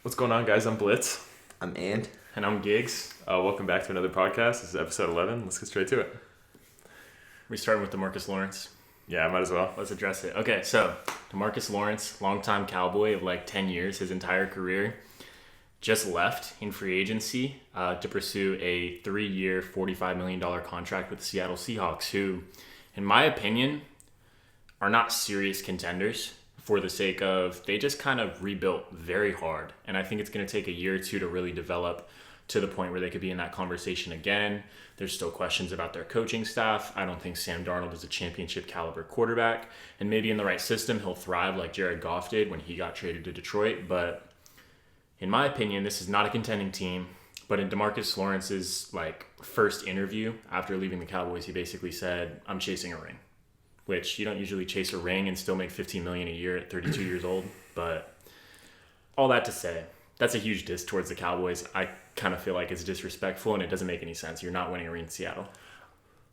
What's going on, guys? I'm Blitz. I'm And. And I'm Gigs. Welcome back to another podcast. This is episode 11. Let's get straight to it. We're starting with DeMarcus Lawrence. Yeah, I might as well. Let's address it. Okay, so DeMarcus Lawrence, longtime Cowboy of like 10 years, his entire career, just left in free agency to pursue a 3-year, $45 million contract with the Seattle Seahawks, who, in my opinion, are not serious contenders for the sake of they just kind of rebuilt very hard. And I think it's going to take a year or two to really develop to the point where they could be in that conversation again. There's still questions about their coaching staff. I don't think Sam Darnold is a championship caliber quarterback. And maybe in the right system, he'll thrive like Jared Goff did when he got traded to Detroit. But in my opinion, this is not a contending team. But in DeMarcus Lawrence's first interview after leaving the Cowboys, he basically said, "I'm chasing a ring." Which you don't usually chase a ring and still make $15 million a year at 32 years old. But all that to say, that's a huge diss towards the Cowboys. I kind of feel like it's disrespectful and it doesn't make any sense. You're not winning a ring in Seattle.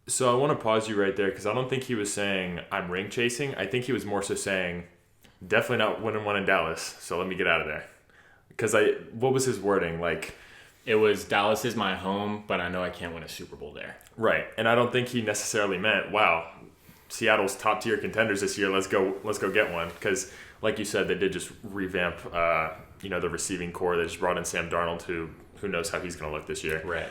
So I want to pause you right there because I don't think he was saying I'm ring chasing. I think he was more so saying definitely not winning one in Dallas. So let me get out of there. Because what was his wording? It was Dallas is my home, but I know I can't win a Super Bowl there. Right. And I don't think he necessarily meant, wow, Seattle's top tier contenders this year. Let's go get one. Because, like you said, they did just revamp, the receiving core. They just brought in Sam Darnold, who knows how he's going to look this year. Right.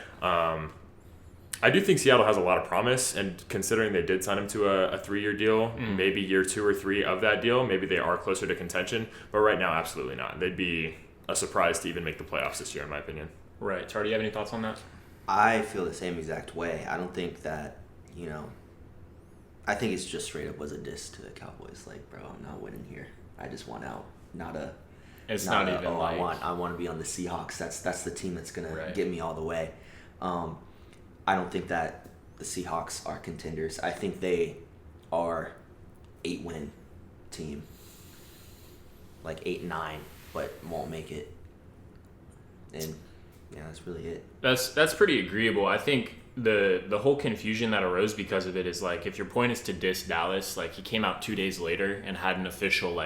I do think Seattle has a lot of promise, and considering they did sign him to a 3-year deal, maybe year 2 or 3 of that deal, maybe they are closer to contention. But right now, absolutely not. They'd be a surprise to even make the playoffs this year, in my opinion. Right. Tar, do you have any thoughts on that? I feel the same exact way. I don't think that, I think it's just straight up was a diss to the Cowboys. Like, bro, I'm not winning here. I just want out. I want to be on the Seahawks. That's the team that's gonna get me all the way. I don't think that the Seahawks are contenders. I think they are 8-win team, like 8-9, but won't make it. And yeah, that's really it. That's pretty agreeable. I think the whole confusion that arose because of it is if your point is to diss Dallas, he came out 2 days later and had an official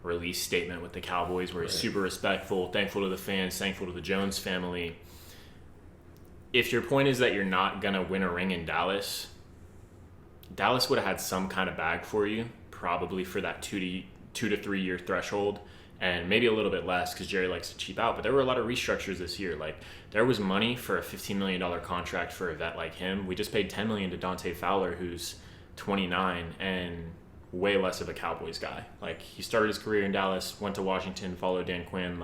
release statement with the Cowboys where he's super respectful, thankful to the fans, thankful to the Jones family. If your point is that you're not gonna win a ring in Dallas would have had some kind of bag for you, probably for that 2 to 3 year threshold. And maybe a little bit less because Jerry likes to cheap out. But there were a lot of restructures this year. There was money for a $15 million contract for a vet like him. We just paid $10 million to Dante Fowler, who's 29 and way less of a Cowboys guy. He started his career in Dallas, went to Washington, followed Dan Quinn.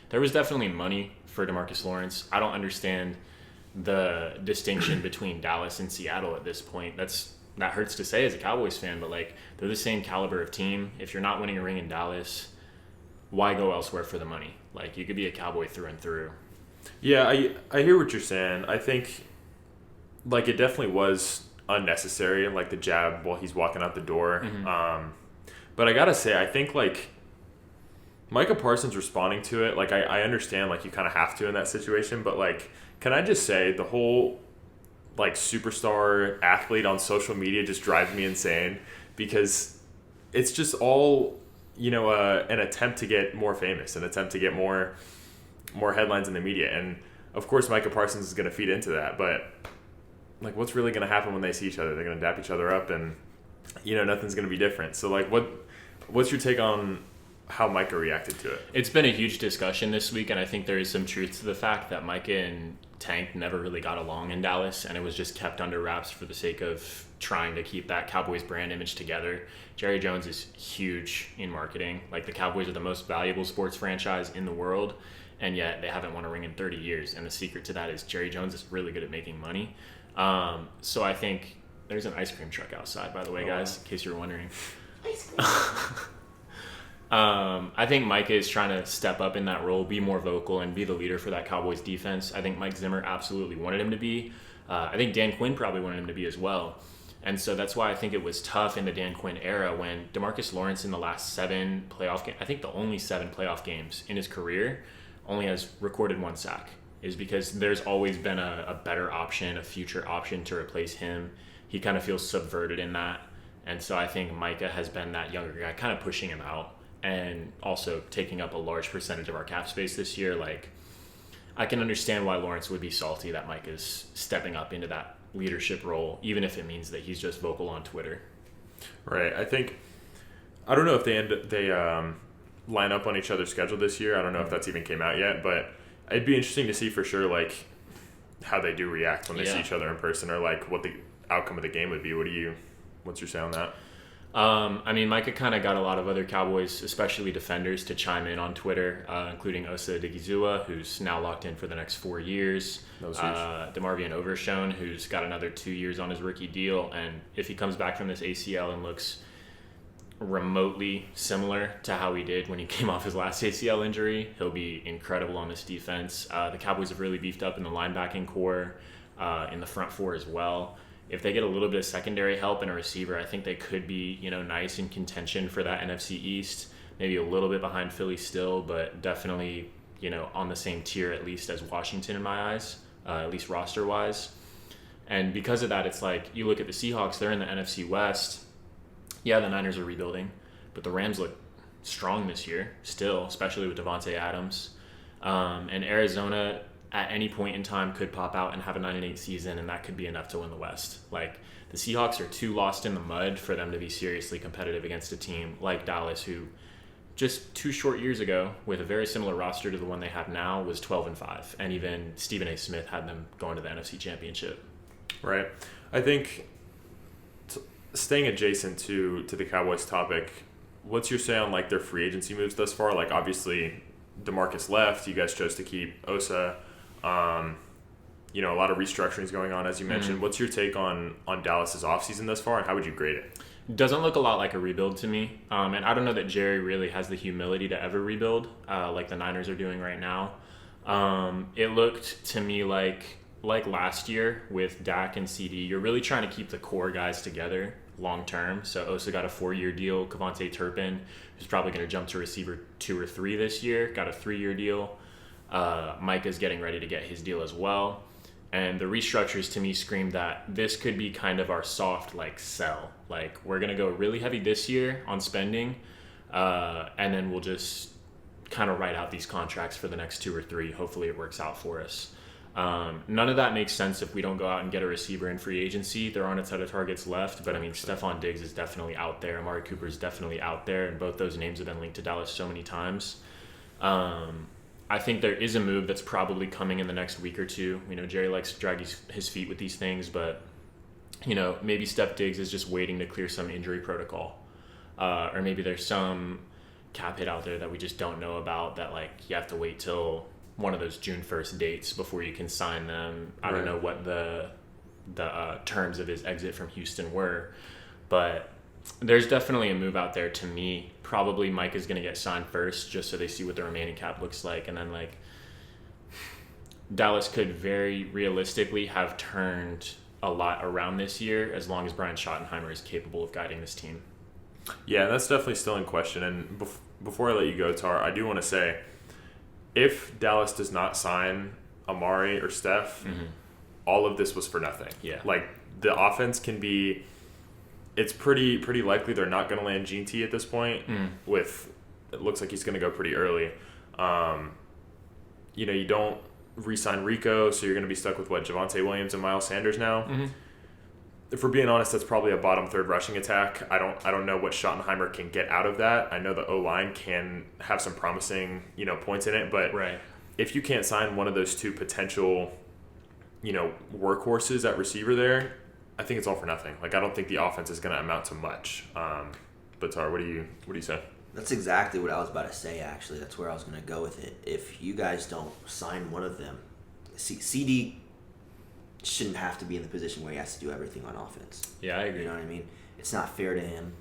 There was definitely money for DeMarcus Lawrence. I don't understand the distinction between Dallas and Seattle at this point. That hurts to say as a Cowboys fan, but they're the same caliber of team. If you're not winning a ring in Dallas, why go elsewhere for the money? You could be a Cowboy through and through. Yeah, I hear what you're saying. I think, it definitely was unnecessary, the jab while he's walking out the door. Mm-hmm. But I gotta say, I think, Micah Parsons responding to it, I understand, you kind of have to in that situation, but, can I just say, the whole, superstar athlete on social media just drives me insane because it's just all an attempt to get more famous, an attempt to get more headlines in the media. And of course, Micah Parsons is going to feed into that. But what's really going to happen when they see each other? They're going to dap each other up, and nothing's going to be different. So what's your take on how Micah reacted to it? It's been a huge discussion this week, and I think there is some truth to the fact that Micah and Tank never really got along in Dallas, and it was just kept under wraps for the sake of trying to keep that Cowboys brand image together. Jerry Jones is huge in marketing. The Cowboys are the most valuable sports franchise in the world, and yet they haven't won a ring in 30 years. And the secret to that is Jerry Jones is really good at making money. So I think there's an ice cream truck outside, by the way, guys, in case you're wondering. Ice cream. I think Micah is trying to step up in that role, be more vocal, and be the leader for that Cowboys defense. I think Mike Zimmer absolutely wanted him to be. I think Dan Quinn probably wanted him to be as well. And so that's why I think it was tough in the Dan Quinn era when DeMarcus Lawrence in the last 7 playoff games, I think the only 7 playoff games in his career, only has recorded 1 sack, is because there's always been a better option, a future option to replace him. He kind of feels subverted in that. And so I think Micah has been that younger guy kind of pushing him out. and also taking up a large percentage of our cap space this year, like, I can understand why Lawrence would be salty that Mike is stepping up into that leadership role, even if it means that he's just vocal on Twitter. Right. I don't know if they line up on each other's schedule this year. I don't know if that's even came out yet, but it'd be interesting to see for sure, like, how they do react when they see each other in person, or like what the outcome of the game would be. What's your say on that? I mean, Micah kind of got a lot of other Cowboys, especially defenders, to chime in on Twitter, including Osa Odigizua, who's now locked in for the next 4 years. DeMarvion Overshone, who's got another 2 years on his rookie deal. And if he comes back from this ACL and looks remotely similar to how he did when he came off his last ACL injury, he'll be incredible on this defense. The Cowboys have really beefed up in the linebacking core, in the front four as well. If they get a little bit of secondary help and a receiver, I think they could be, nice in contention for that NFC East. Maybe a little bit behind Philly still, but definitely, on the same tier at least as Washington in my eyes, at least roster-wise. And because of that, it's like, you look at the Seahawks, they're in the NFC West. Yeah, the Niners are rebuilding, but the Rams look strong this year still, especially with Devontae Adams. And Arizona, at any point in time, could pop out and have a 9-8 season, and that could be enough to win the West. Like, the Seahawks are too lost in the mud for them to be seriously competitive against a team like Dallas, who just 2 short years ago, with a very similar roster to the one they have now, was 12-5, and even Stephen A. Smith had them going to the NFC Championship. Right. I think staying adjacent to the Cowboys topic, what's your say on like their free agency moves thus far? Like, obviously, DeMarcus left. You guys chose to keep Osa. A lot of restructurings going on, as you mentioned. What's your take on Dallas's offseason thus far, and how would you grade it? Doesn't look a lot like a rebuild to me. And I don't know that Jerry really has the humility to ever rebuild, like the Niners are doing right now. It looked to me like last year with Dak and CD, you're really trying to keep the core guys together long term. So Osa got a 4-year deal. Kevontae Turpin, who's probably going to jump to receiver 2 or 3 this year, got a 3-year deal. Micah's getting ready to get his deal as well. And the restructures to me scream that this could be kind of our soft sell. Like, we're going to go really heavy this year on spending, and then we'll just kind of write out these contracts for the next 2 or 3. Hopefully it works out for us. None of that makes sense if we don't go out and get a receiver in free agency. There aren't a ton of targets left, but I mean, Stephon Diggs is definitely out there. Amari Cooper is definitely out there, and both those names have been linked to Dallas so many times. I think there is a move that's probably coming in the next week or 2. Jerry likes to drag his feet with these things, but, maybe Steph Diggs is just waiting to clear some injury protocol. Or maybe there's some cap hit out there that we just don't know about that, you have to wait till one of those June 1st dates before you can sign them. I don't know what the terms of his exit from Houston were, but there's definitely a move out there to me. Probably Mike is going to get signed first just so they see what the remaining cap looks like. And then Dallas could very realistically have turned a lot around this year as long as Brian Schottenheimer is capable of guiding this team. Yeah, that's definitely still in question. And before I let you go, Tar, I do want to say, if Dallas does not sign Amari or Steph, all of this was for nothing. Yeah. The offense can be... It's pretty likely they're not going to land Gene T at this point. It looks like he's going to go pretty early. You don't re-sign Rico, so you're going to be stuck with Javonte Williams and Miles Sanders now. If we're being honest, that's probably a bottom 3rd rushing attack. I don't know what Schottenheimer can get out of that. I know the O-line can have some promising points in it, but if you can't sign one of those 2 potential workhorses at receiver there, I think it's all for nothing. I don't think the offense is going to amount to much. But Tar, what do you say? That's exactly what I was about to say, actually. That's where I was going to go with it. If you guys don't sign one of them, CD shouldn't have to be in the position where he has to do everything on offense. Yeah, I agree. You know what I mean? It's not fair to him.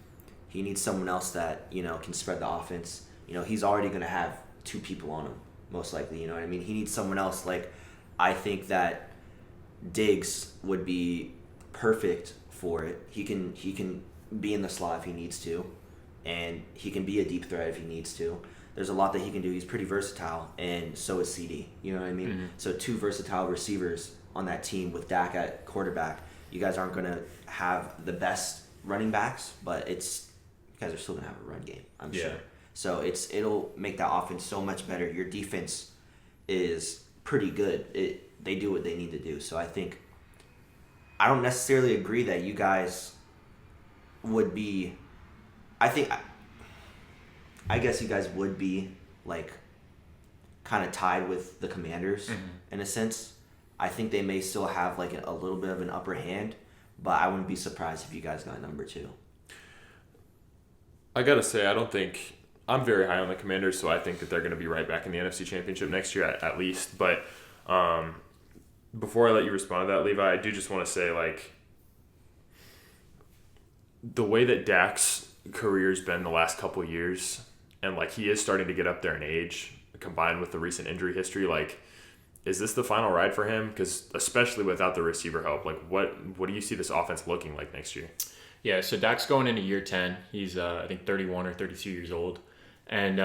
He needs someone else that, can spread the offense. He's already going to have 2 people on him, most likely. You know what I mean? He needs someone else. I think that Diggs would be perfect for it. He can be in the slot if he needs to, and he can be a deep threat if he needs to. There's a lot that he can do. He's pretty versatile, and so is CD. You know what I mean? So 2 versatile receivers on that team with Dak at quarterback. You guys aren't going to have the best running backs, but you guys are still going to have a run game, I'm sure. So it'll make that offense so much better. Your defense is pretty good. They do what they need to do. So I don't necessarily agree that you guys would be. I guess you guys would be like kind of tied with the Commanders in a sense. I think they may still have like a little bit of an upper hand, but I wouldn't be surprised if you guys got number 2. I gotta say, I'm very high on the Commanders, so I think that they're going to be right back in the NFC Championship next year at least. But before I let you respond to that, Levi, I do just want to say, like, the way that Dak's career's been the last couple of years, and like he is starting to get up there in age, combined with the recent injury history, like, is this the final ride for him? Because especially without the receiver help, like, what do you see this offense looking like next year? Yeah, so Dak's going into year 10. He's, I think, 31 or 32 years old. And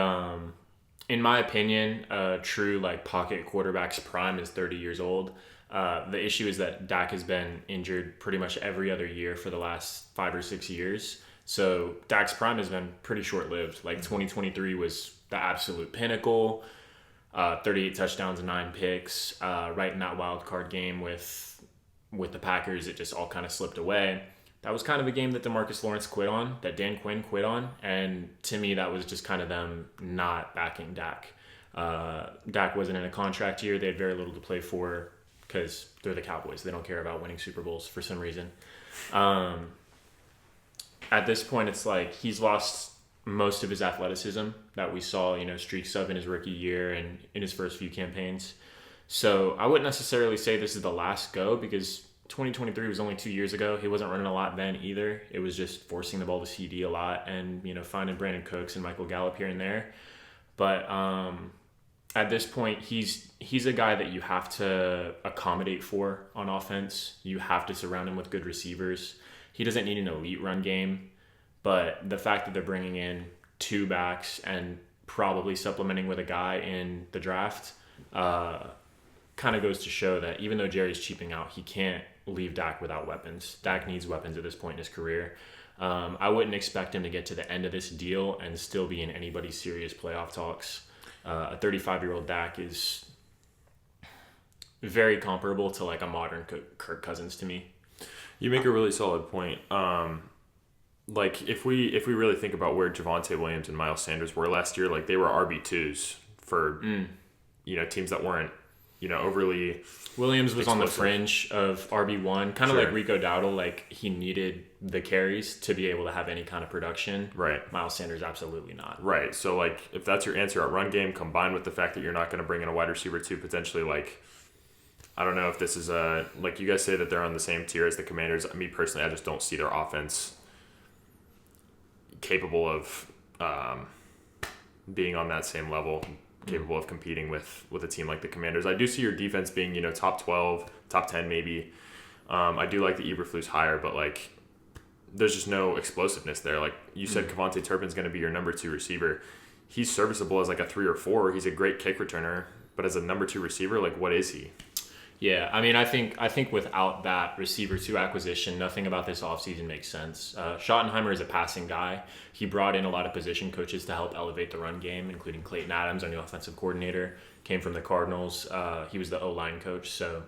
in my opinion, a true, like, pocket quarterback's prime is 30 years old. The issue is that Dak has been injured pretty much every other year for the last 5 or 6 years. So Dak's prime has been pretty short-lived. Like, 2023 was the absolute pinnacle. 38 touchdowns and 9 picks. Right in that wild card game with the Packers, it just all kind of slipped away. That was kind of a game that DeMarcus Lawrence quit on, that Dan Quinn quit on, and to me that was just kind of them not backing Dak. Dak wasn't in a contract year. They had very little to play for because they're the Cowboys. They don't care about winning Super Bowls for some reason. At this point, it's like he's lost most of his athleticism that we saw, streaks of in his rookie year and in his first few campaigns. So I wouldn't necessarily say this is the last go because 2023 was only 2 years ago. He wasn't running a lot then either. It was just forcing the ball to CD a lot and, finding Brandon Cooks and Michael Gallup here and there. But at this point, he's a guy that you have to accommodate for on offense. You have to surround him with good receivers. He doesn't need an elite run game, but the fact that they're bringing in 2 backs and probably supplementing with a guy in the draft kind of goes to show that even though Jerry's cheaping out, he can't leave Dak without weapons. Dak needs weapons at this point in his career. I wouldn't expect him to get to the end of this deal and still be in anybody's serious playoff talks. A 35-year-old Dak is very comparable to like a modern Kirk Cousins to me. You make a really solid point. Like if we really think about where Javonte Williams and Miles Sanders were last year, like they were RB2s for teams that weren't overly. Williams was explosive. On the fringe of RB1, kind of like Rico Dowdle. Like he needed the carries to be able to have any kind of production. Right. Miles Sanders absolutely not. Right. So like if that's your answer at run game, combined with the fact that you're not going to bring in a wide receiver to potentially like. I don't know if this is like you guys say that they're on the same tier as the Commanders. Me personally, I just don't see their offense capable of being on that same level, capable of competing with a team like the Commanders. I do see your defense being, top 12, top 10 maybe. I do like the Eberflus hire, but like there's just no explosiveness there. Like you said, Kevontae Turpin's going to be your number 2 receiver. He's serviceable as like a 3 or 4. He's a great kick returner, but as a number 2 receiver, like what is he? Yeah, I mean, I think without that receiver 2 acquisition, nothing about this offseason makes sense. Schottenheimer is a passing guy. He brought in a lot of position coaches to help elevate the run game, including Clayton Adams, our new offensive coordinator, came from the Cardinals. He was the O-line coach, so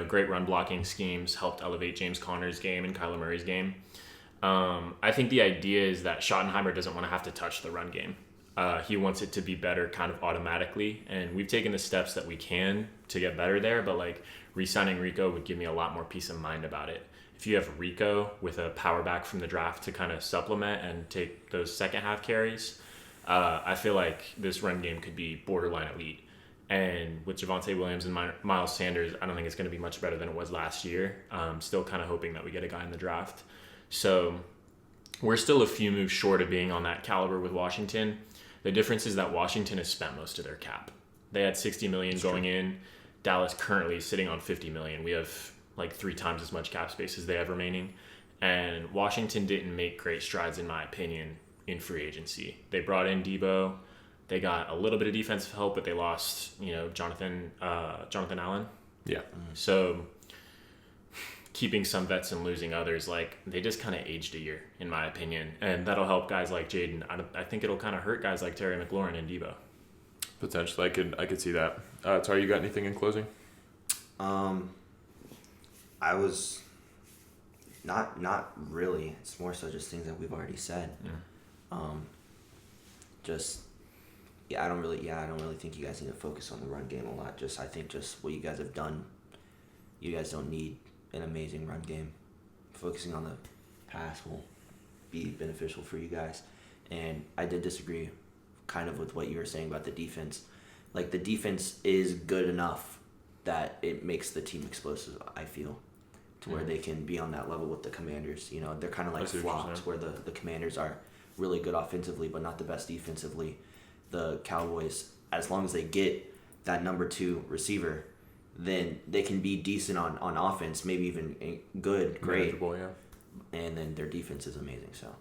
great run blocking schemes, helped elevate James Conner's game and Kyler Murray's game. I think the idea is that Schottenheimer doesn't want to have to touch the run game. He wants it to be better kind of automatically, and we've taken the steps that we can to get better there, but like re-signing Rico would give me a lot more peace of mind about it. If you have Rico with a power back from the draft to kind of supplement and take those second half carries, I feel like this run game could be borderline elite. And with Javonte Williams and Miles Sanders, I don't think it's going to be much better than it was last year. Still kind of hoping that we get a guy in the draft. So we're still a few moves short of being on that caliber with Washington. The difference is that Washington has spent most of their cap. They had $60 million going in. Dallas currently is sitting on $50 million. We have like 3 times as much cap space as they have remaining. And Washington didn't make great strides, in my opinion, in free agency. They brought in Debo. They got a little bit of defensive help, but they lost, Jonathan Allen. Yeah. So keeping some vets and losing others, like they just kind of aged a year, in my opinion, and that'll help guys like Jaden. I think it'll kind of hurt guys like Terry McLaurin and Debo. Potentially, I could see that. Tari, you got anything in closing? I was not really. It's more so just things that we've already said. Yeah. I don't really think you guys need to focus on the run game a lot. I think just what you guys have done. You guys don't need an amazing run game. Focusing on the pass will be beneficial for you guys. And I did disagree kind of with what you were saying about the defense. Like, the defense is good enough that it makes the team explosive, I feel, to where they can be on that level with the Commanders. You know, they're kind of like flops, where the Commanders are really good offensively but not the best defensively. The Cowboys, as long as they get that number 2 receiver, then they can be decent on offense, maybe even good, great. Yeah. And then their defense is amazing, so